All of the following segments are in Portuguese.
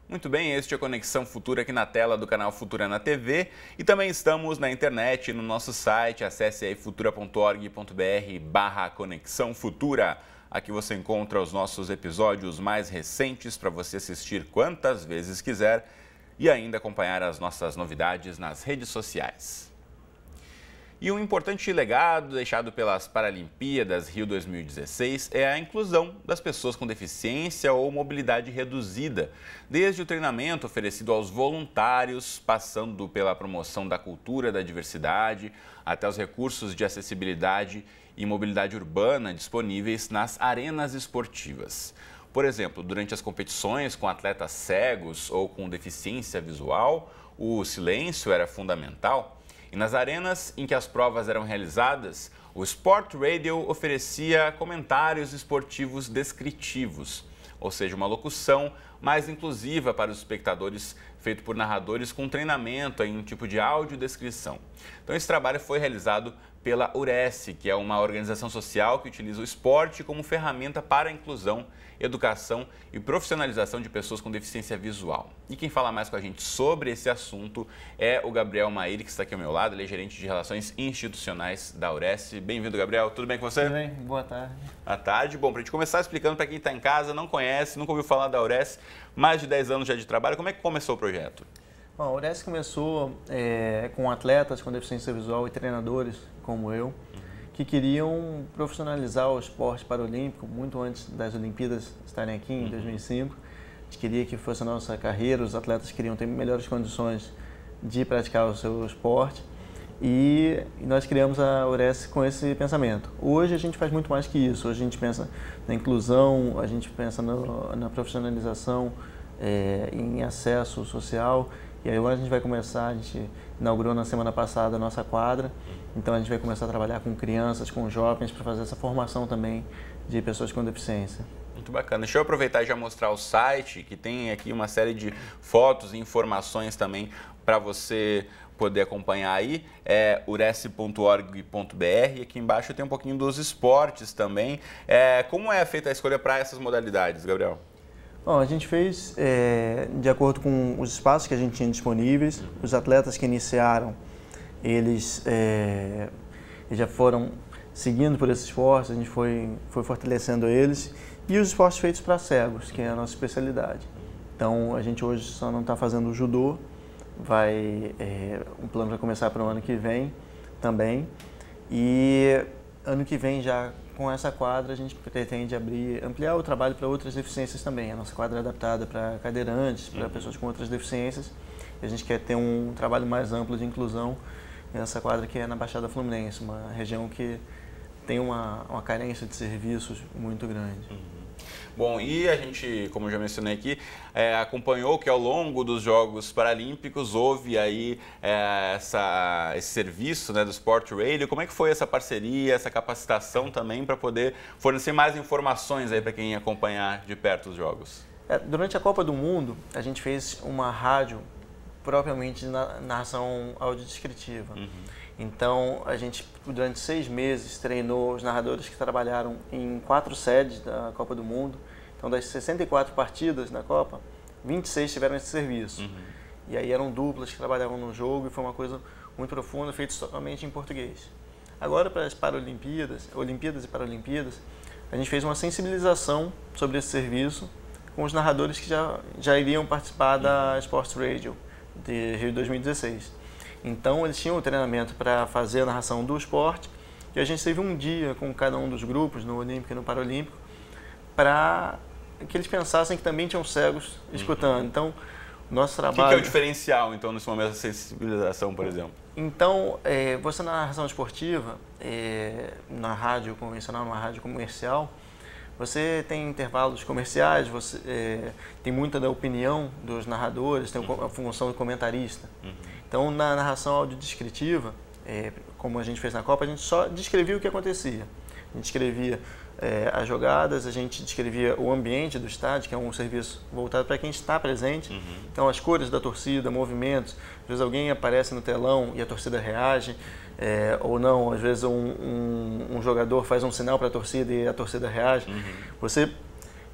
Muito bem, este é a Conexão Futura aqui na tela do canal Futura na TV e também estamos na internet, no nosso site, acesse aí futura.org.br/Conexão Futura. Aqui você encontra os nossos episódios mais recentes para você assistir quantas vezes quiser e ainda acompanhar as nossas novidades nas redes sociais. E um importante legado deixado pelas Paralimpíadas Rio 2016 é a inclusão das pessoas com deficiência ou mobilidade reduzida, desde o treinamento oferecido aos voluntários, passando pela promoção da cultura da diversidade, até os recursos de acessibilidade e mobilidade urbana disponíveis nas arenas esportivas. Por exemplo, durante as competições com atletas cegos ou com deficiência visual, o silêncio era fundamental. E nas arenas em que as provas eram realizadas, o Sport Radio oferecia comentários esportivos descritivos, ou seja, uma locução mais inclusiva para os espectadores, feito por narradores com treinamento em um tipo de audiodescrição. Então esse trabalho foi realizado pela URES, que é uma organização social que utiliza o esporte como ferramenta para a inclusão, educação e profissionalização de pessoas com deficiência visual. E quem fala mais com a gente sobre esse assunto é o Gabriel Maíri, que está aqui ao meu lado, ele é gerente de relações institucionais da URES. Bem-vindo, Gabriel. Tudo bem com você? Tudo bem, boa tarde. Boa tarde. Bom, para a gente começar explicando para quem está em casa, não conhece, nunca ouviu falar da URES, mais de 10 anos já de trabalho, como é que começou o projeto? Bom, a URES começou com atletas com deficiência visual e treinadores como eu, que queriam profissionalizar o esporte paralímpico muito antes das Olimpíadas estarem aqui em 2005. A gente queria que fosse a nossa carreira, os atletas queriam ter melhores condições de praticar o seu esporte e nós criamos a URES com esse pensamento. Hoje a gente faz muito mais que isso, hoje a gente pensa na inclusão, a gente pensa na profissionalização, em acesso social. E aí agora a gente vai começar, a gente inaugurou na semana passada a nossa quadra, então a gente vai começar a trabalhar com crianças, com jovens, para fazer essa formação também de pessoas com deficiência. Muito bacana. Deixa eu aproveitar e já mostrar o site, que tem aqui uma série de fotos e informações também para você poder acompanhar aí, é ures.org.br, aqui embaixo tem um pouquinho dos esportes também. Como é feita a escolha para essas modalidades, Gabriel? Bom, a gente fez de acordo com os espaços que a gente tinha disponíveis. Os atletas que iniciaram, eles já foram seguindo por esses esportes, a gente foi fortalecendo eles. E os esportes feitos para cegos, que é a nossa especialidade. Então, a gente hoje só não está fazendo o judô, um plano vai começar para o ano que vem também. E ano que vem já com essa quadra a gente pretende ampliar o trabalho para outras deficiências também. A nossa quadra é adaptada para cadeirantes, para pessoas com outras deficiências. E a gente quer ter um trabalho mais amplo de inclusão nessa quadra que é na Baixada Fluminense, uma região que tem uma carência de serviços muito grande. Bom, e a gente, como eu já mencionei aqui, acompanhou que ao longo dos Jogos Paralímpicos houve aí esse serviço, né, do Sport Radio. Como é que foi essa parceria, essa capacitação também para poder fornecer mais informações aí para quem acompanhar de perto os Jogos? Durante a Copa do Mundo, a gente fez uma rádio propriamente de narração audiodescritiva. Então, a gente, durante 6 meses, treinou os narradores que trabalharam em 4 sedes da Copa do Mundo. Então, das 64 partidas da Copa, 26 tiveram esse serviço. E aí eram duplas que trabalhavam no jogo e foi uma coisa muito profunda, feita somente em português. Agora, para as Olimpíadas e Paralimpíadas, a gente fez uma sensibilização sobre esse serviço com os narradores que já iriam participar da Sports Radio de Rio 2016. Então, eles tinham o treinamento para fazer a narração do esporte e a gente teve um dia com cada um dos grupos, no Olímpico e no Paralímpico, para que eles pensassem que também tinham cegos escutando. Então, nosso trabalho... O que é o diferencial, então, nesse momento da sensibilização, por exemplo? Então, você na narração esportiva, na rádio convencional, numa rádio comercial, você tem intervalos comerciais, você tem muita da opinião dos narradores, tem a função do comentarista. Então, na narração audiodescritiva, como a gente fez na Copa, a gente só descrevia o que acontecia. A gente descrevia as jogadas, a gente descrevia o ambiente do estádio, que é um serviço voltado para quem está presente. Então, as cores da torcida, movimentos. Às vezes alguém aparece no telão e a torcida reage, ou não. Às vezes um jogador faz um sinal para a torcida e a torcida reage. Você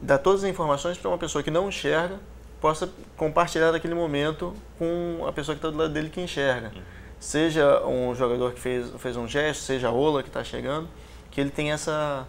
dar todas as informações para uma pessoa que não enxerga, possa compartilhar daquele momento com a pessoa que está do lado dele que enxerga. Seja um jogador que fez um gesto, seja a Ola que está chegando, que ele tenha essa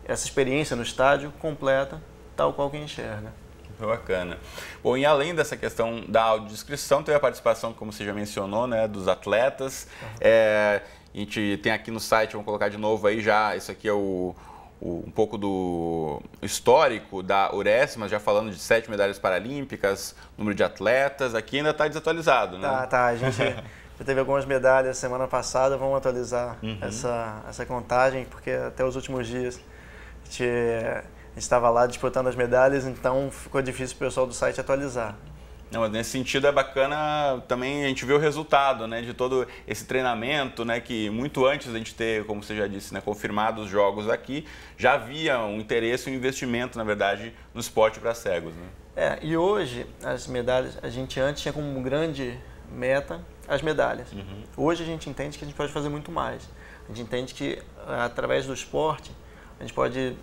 experiência no estádio completa, tal qual quem enxerga. Bacana. Bom, e além dessa questão da audiodescrição, teve a participação, como você já mencionou, né, dos atletas. A gente tem aqui no site, vamos colocar de novo aí já, isso aqui é um pouco do histórico da URES, mas já falando de 7 medalhas paralímpicas, número de atletas, aqui ainda está desatualizado, né? Tá, a gente já teve algumas medalhas semana passada, vamos atualizar essa contagem, porque até os últimos dias a gente estava lá disputando as medalhas, então ficou difícil para o pessoal do site atualizar. Não, mas nesse sentido é bacana também a gente ver o resultado, né, de todo esse treinamento, né, que muito antes da gente ter, como você já disse, né, confirmado os jogos aqui, já havia um interesse, um investimento, na verdade, no esporte para cegos, né? E hoje as medalhas, a gente antes tinha como grande meta as medalhas. Hoje a gente entende que a gente pode fazer muito mais. A gente entende que através do esporte a gente pode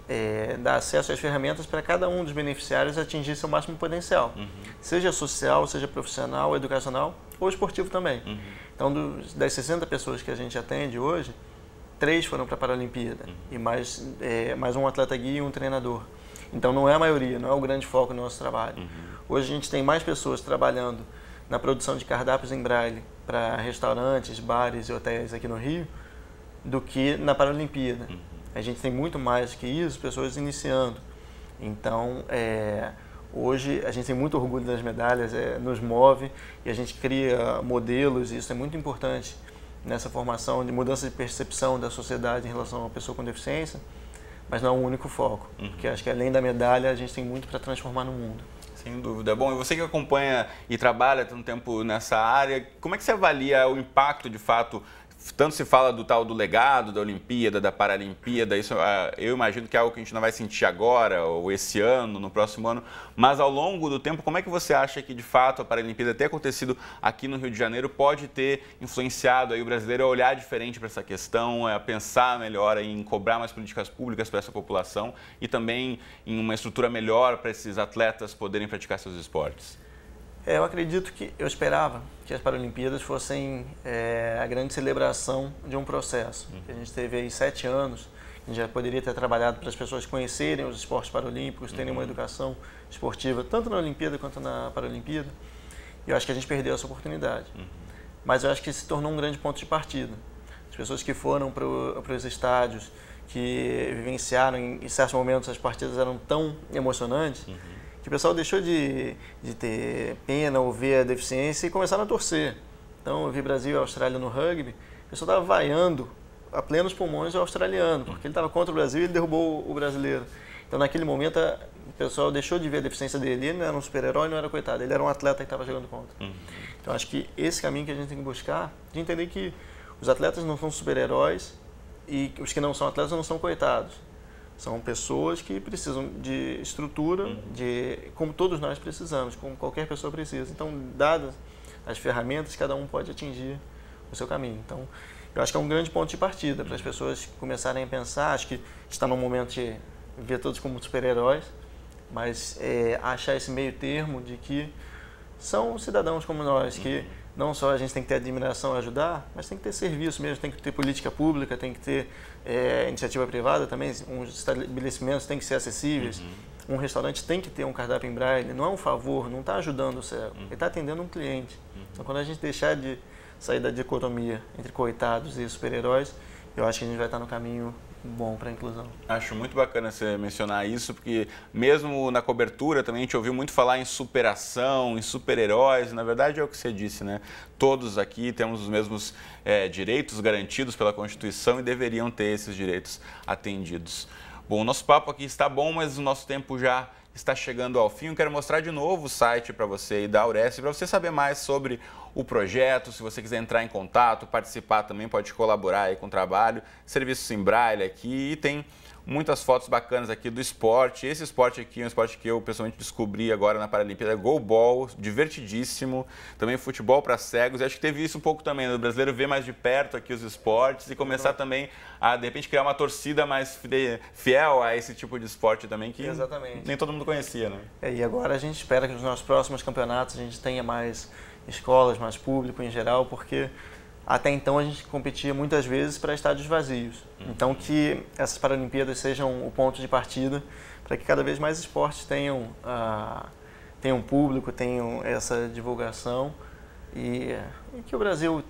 dar acesso às ferramentas para cada um dos beneficiários atingir seu máximo potencial, seja social, seja profissional, educacional ou esportivo também. Então, das 60 pessoas que a gente atende hoje, 3 foram para a Paralimpíada e mais um atleta guia e um treinador. Então, não é a maioria, não é o grande foco do nosso trabalho. Hoje a gente tem mais pessoas trabalhando na produção de cardápios em braille para restaurantes, bares e hotéis aqui no Rio do que na Paralimpíada. A gente tem muito mais que isso, pessoas iniciando. Então, hoje a gente tem muito orgulho das medalhas, nos move e a gente cria modelos, e isso é muito importante nessa formação de mudança de percepção da sociedade em relação à pessoa com deficiência, mas não é o único foco, porque acho que além da medalha a gente tem muito para transformar no mundo. Sem dúvida. Bom, e você que acompanha e trabalha tanto tempo nessa área, como é que você avalia o impacto, de fato, tanto se fala do tal do legado, da Olimpíada, da Paralimpíada, isso eu imagino que é algo que a gente não vai sentir agora, ou esse ano, no próximo ano, mas ao longo do tempo, como é que você acha que, de fato, a Paralimpíada ter acontecido aqui no Rio de Janeiro pode ter influenciado aí o brasileiro a olhar diferente para essa questão, a pensar melhor em cobrar mais políticas públicas para essa população e também em uma estrutura melhor para esses atletas poderem praticar seus esportes? Eu acredito que, eu esperava que as Paralimpíadas fossem a grande celebração de um processo. A gente teve aí 7 anos, a gente já poderia ter trabalhado para as pessoas conhecerem os esportes paralímpicos, terem uma educação esportiva, tanto na Olimpíada quanto na Paralimpíada. E eu acho que a gente perdeu essa oportunidade. Mas eu acho que se tornou um grande ponto de partida. As pessoas que foram para os estádios, que vivenciaram em certos momentos as partidas eram tão emocionantes, que o pessoal deixou de ter pena ou ver a deficiência e começaram a torcer. Então, eu vi Brasil e Austrália no rugby, o pessoal estava vaiando a plenos pulmões o australiano, porque ele estava contra o Brasil e ele derrubou o brasileiro. Então, naquele momento, o pessoal deixou de ver a deficiência dele. Ele não era um super-herói, não era coitado, ele era um atleta que estava jogando contra. Então, acho que esse caminho que a gente tem que buscar, de entender que os atletas não são super-heróis e os que não são atletas não são coitados. São pessoas que precisam de estrutura, como todos nós precisamos, como qualquer pessoa precisa. Então, dadas as ferramentas, cada um pode atingir o seu caminho. Então, eu acho que é um grande ponto de partida para as pessoas começarem a pensar. Acho que está no momento de ver todos como super-heróis, mas achar esse meio termo de que são cidadãos como nós, que não só a gente tem que ter admiração e ajudar, mas tem que ter serviço mesmo, tem que ter política pública, tem que ter iniciativa privada também, uns estabelecimentos têm que ser acessíveis, um restaurante tem que ter um cardápio em braille, não é um favor, não está ajudando o cego, ele está atendendo um cliente. Então, quando a gente deixar de sair da dicotomia entre coitados e super-heróis, eu acho que a gente vai estar no caminho bom para a inclusão. Acho muito bacana você mencionar isso, porque mesmo na cobertura também a gente ouviu muito falar em superação, em super-heróis, na verdade é o que você disse, né? Todos aqui temos os mesmos direitos garantidos pela Constituição e deveriam ter esses direitos atendidos. Bom, o nosso papo aqui está bom, mas o nosso tempo já está chegando ao fim. Eu quero mostrar de novo o site para você e da URES, para você saber mais sobre o projeto. Se você quiser entrar em contato, participar também, pode colaborar aí com o trabalho. Serviços em braille aqui e tem muitas fotos bacanas aqui do esporte. Esse esporte aqui é um esporte que eu pessoalmente descobri agora na Paralimpíada, goalball, divertidíssimo. Também futebol para cegos. E acho que teve isso um pouco também, né? O brasileiro ver mais de perto aqui os esportes e começar também a, de repente, criar uma torcida mais fiel a esse tipo de esporte também, que nem todo mundo conhecia, né? E agora a gente espera que nos nossos próximos campeonatos a gente tenha mais escolas, mais público em geral, porque até então a gente competia muitas vezes para estádios vazios. Então que essas Paralimpíadas sejam o ponto de partida para que cada vez mais esportes tenham público, tenham essa divulgação e que o Brasil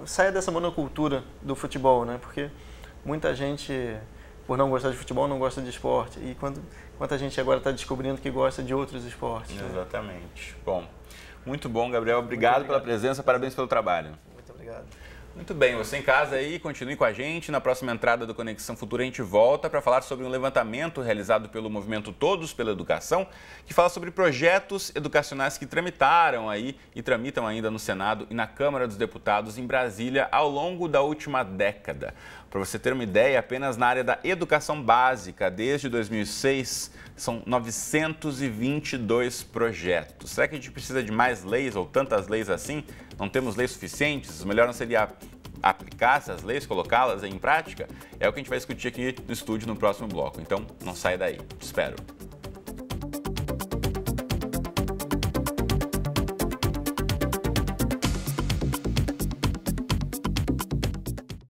saia dessa monocultura do futebol, né? Porque muita gente, por não gostar de futebol, não gosta de esporte. E quanta gente agora está descobrindo que gosta de outros esportes. Exatamente. Né? Bom, muito bom, Gabriel. Obrigado pela presença, parabéns pelo trabalho. Obrigado. Muito bem, você em casa aí, continue com a gente. Na próxima entrada do Conexão Futura a gente volta para falar sobre um levantamento realizado pelo movimento Todos pela Educação, que fala sobre projetos educacionais que tramitaram aí e tramitam ainda no Senado e na Câmara dos Deputados em Brasília ao longo da última década. Para você ter uma ideia, apenas na área da educação básica, desde 2006, são 922 projetos. Será que a gente precisa de mais leis ou tantas leis assim? Não temos leis suficientes? O melhor não seria aplicar essas leis, colocá-las em prática? É o que a gente vai discutir aqui no estúdio no próximo bloco. Então, não sai daí. Te espero.